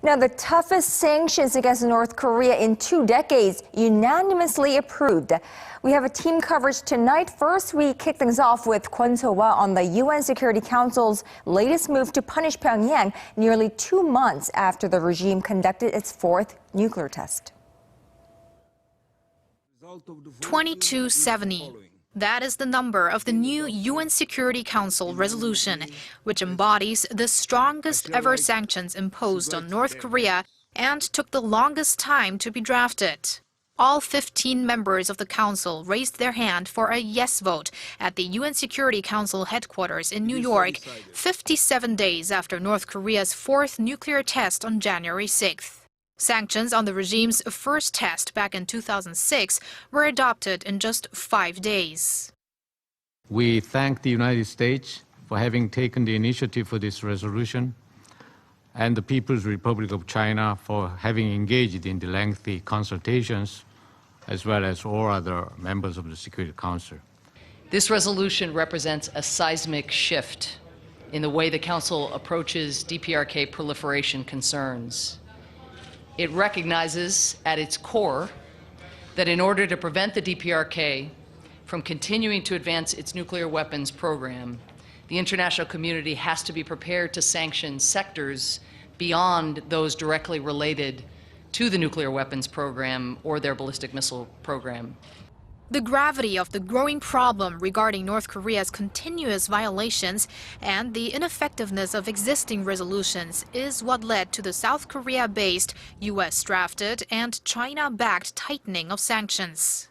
Now, the toughest sanctions against North Korea in 2 decades unanimously approved. We have a team coverage tonight. First, we kick things off with Kwon Soa on the UN Security Council's latest move to punish Pyongyang nearly 2 months after the regime conducted its 4th nuclear test. 2270. That is the number of the new UN Security Council resolution, which embodies the strongest ever sanctions imposed on North Korea and took the longest time to be drafted. All 15 members of the Council raised their hand for a yes vote at the UN Security Council headquarters in New York, 57 days after North Korea's 4th nuclear test on January 6th. Sanctions on the regime's first test back in 2006 were adopted in just 5 days. We thank the United States for having taken the initiative for this resolution, and the People's Republic of China for having engaged in the lengthy consultations, as well as all other members of the Security Council. This resolution represents a seismic shift in the way the Council approaches DPRK proliferation concerns. It recognizes at its core that in order to prevent the DPRK from continuing to advance its nuclear weapons program, the international community has to be prepared to sanction sectors beyond those directly related to the nuclear weapons program or their ballistic missile program. The gravity of the growing problem regarding North Korea's continuous violations and the ineffectiveness of existing resolutions is what led to the South Korea-based, US-drafted, and China-backed tightening of sanctions.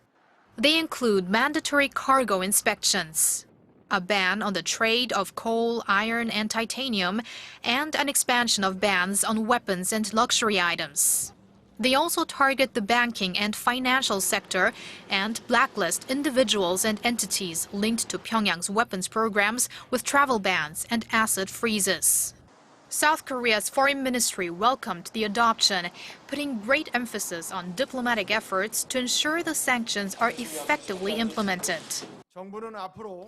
They include mandatory cargo inspections, a ban on the trade of coal, iron, and titanium, and an expansion of bans on weapons and luxury items. They also target the banking and financial sector and blacklist individuals and entities linked to Pyongyang's weapons programs with travel bans and asset freezes. South Korea's foreign ministry welcomed the adoption, putting great emphasis on diplomatic efforts to ensure the sanctions are effectively implemented.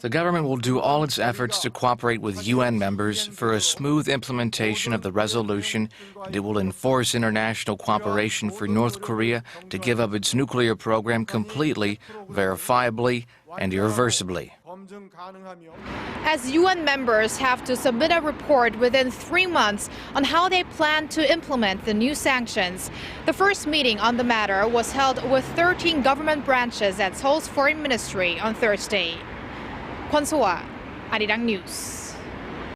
The government will do all its efforts to cooperate with UN members for a smooth implementation of the resolution, and it will enforce international cooperation for North Korea to give up its nuclear program completely, verifiably, and irreversibly. As UN members have to submit a report within 3 months on how they plan to implement the new sanctions, the first meeting on the matter was held with 13 government branches at Seoul's foreign ministry on Thursday. Kwon Soa, Arirang News.